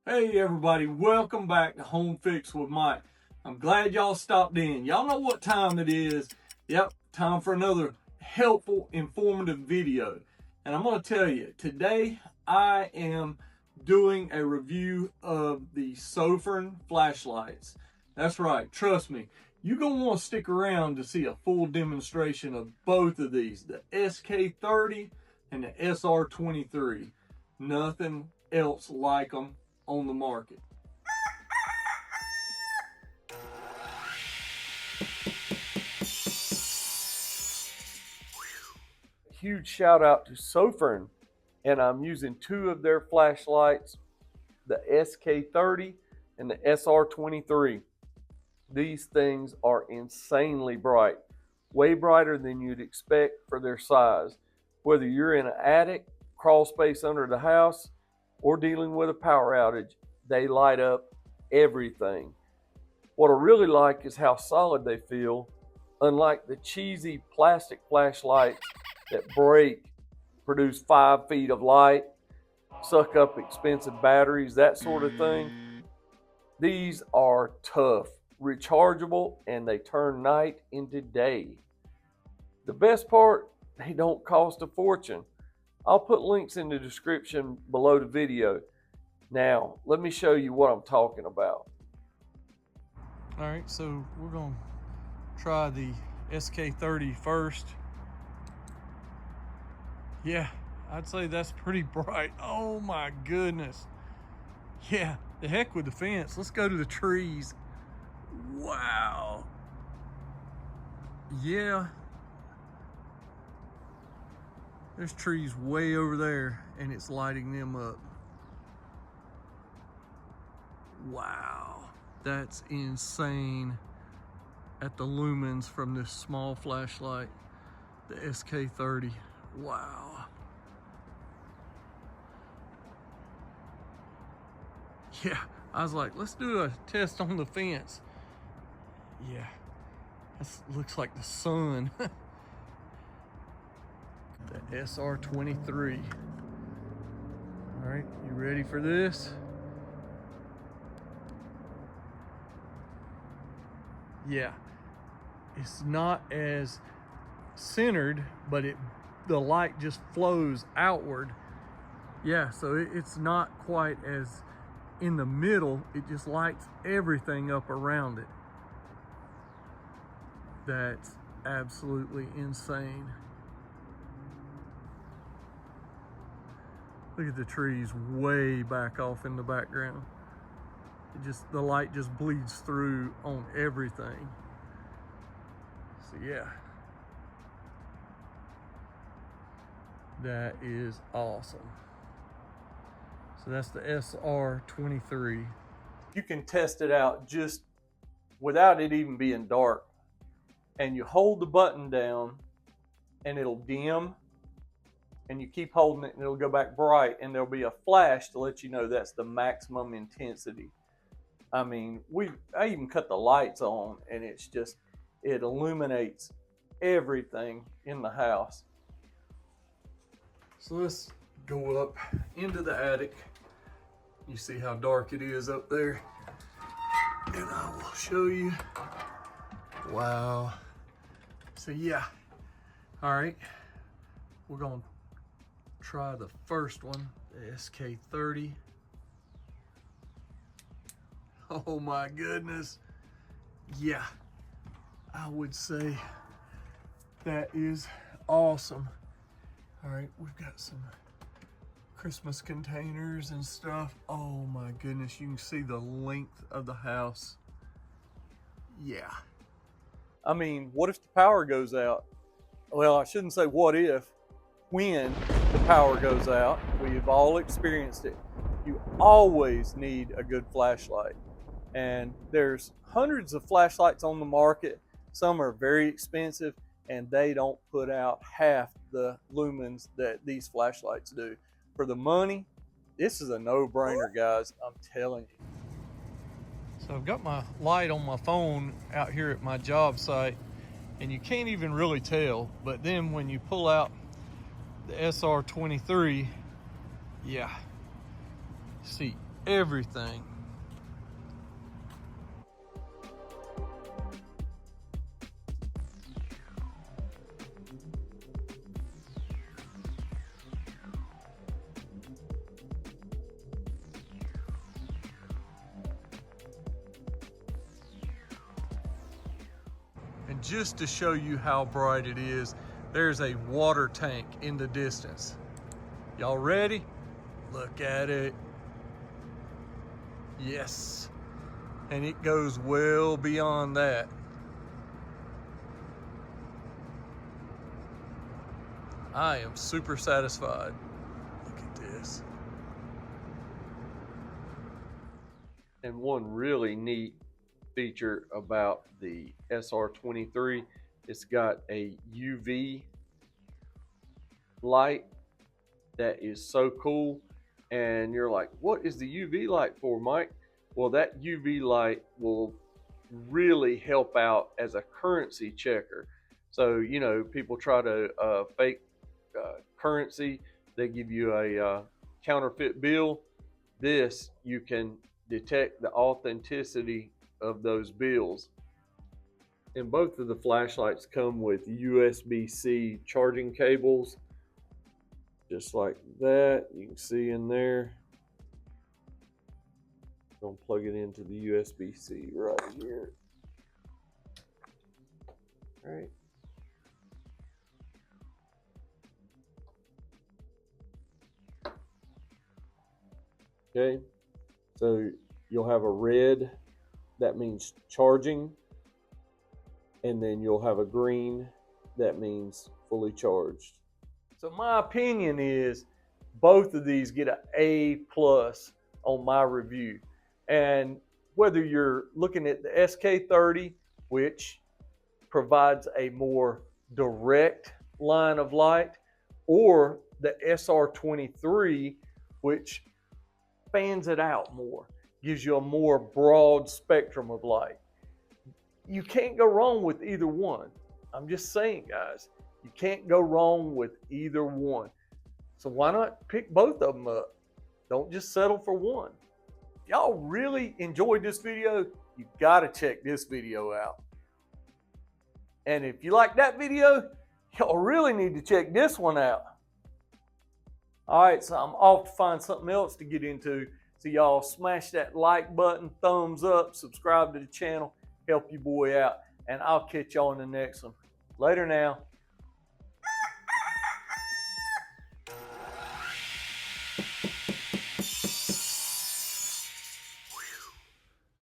Hey everybody, welcome back to Home Fix with Mike. I'm glad y'all stopped in. Y'all know what time it is. Yep, time for another helpful, informative video. And I'm going to tell you, today I am doing a review of the Sofirn flashlights. That's right, trust me, you're going to want to stick around to see a full demonstration of both of these, the SK30 and the SR23. Nothing else like them on the market. Huge shout out to Sofirn, and I'm using two of their flashlights, the SK30 and the SR23. These things are insanely bright, way brighter than you'd expect for their size. Whether you're in an attic, crawl space under the house, or dealing with a power outage, they light up everything. What I really like is how solid they feel, unlike the cheesy plastic flashlights that break, produce 5 feet of light, suck up expensive batteries, that sort of thing. These are tough, rechargeable, and they turn night into day. The best part, they don't cost a fortune. I'll put links in the description below the video. Now, let me show you what I'm talking about. All right, so we're gonna try the SK30 first. Yeah, I'd say that's pretty bright. Oh my goodness. Yeah, the heck with the fence. Let's go to the trees. Wow. Yeah. There's trees way over there and it's lighting them up. Wow, that's insane at the lumens from this small flashlight, the SK30. Wow. Yeah, I was like, let's do a test on the fence. Yeah, this looks like the sun. The SR23. All right, you ready for this? Yeah, it's not as centered, but the light just flows outward. Yeah, so it's not quite as in the middle. It just lights everything up around it. That's absolutely insane. Look at the trees way back off in the background. The light just bleeds through on everything. So yeah, that is awesome. So that's the SR23. You can test it out just without it even being dark. And you hold the button down and it'll dim, and you keep holding it and it'll go back bright, and there'll be a flash to let you know that's the maximum intensity. I mean, I even cut the lights on, and it illuminates everything in the house. So let's go up into the attic. You see how dark it is up there? And I will show you. Wow. So yeah, all right, we're gonna try the first one, the SK30. Oh my goodness. Yeah, I would say that is awesome. All right, we've got some Christmas containers and stuff. Oh my goodness, you can see the length of the house. Yeah. I mean, what if the power goes out? Well, I shouldn't say what if. When the power goes out, we've all experienced it. You always need a good flashlight. And there's hundreds of flashlights on the market. Some are very expensive, and they don't put out half the lumens that these flashlights do. For the money, this is a no-brainer, guys. I'm telling you. So I've got my light on my phone out here at my job site, and you can't even really tell, but then when you pull out the SR23, yeah, see everything. And just to show you how bright it is, there's a water tank in the distance. Y'all ready? Look at it. Yes. And it goes well beyond that. I am super satisfied. Look at this. And one really neat feature about the SR23, it's got a UV light that is so cool. And you're like, what is the UV light for, Mike? Well, that UV light will really help out as a currency checker. So, you know, people try to fake currency. They give you a counterfeit bill. This, you can detect the authenticity of those bills. And both of the flashlights come with USB-C charging cables, just like that. You can see in there. I'm gonna plug it into the USB-C right here. All right. Okay, so you'll have a red, that means charging, and then you'll have a green, that means fully charged. So my opinion is both of these get an A+ on my review. And whether you're looking at the SK30, which provides a more direct line of light, or the SR23, which fans it out more, gives you a more broad spectrum of light. You can't go wrong with either one. I'm just saying, guys, you can't go wrong with either one. So why not pick both of them up? Don't just settle for one. If y'all really enjoyed this video, you gotta check this video out. And if you like that video, y'all really need to check this one out. All right, so I'm off to find something else to get into. So y'all smash that like button, thumbs up, subscribe to the channel, help your boy out. And I'll catch y'all in the next one. Later now.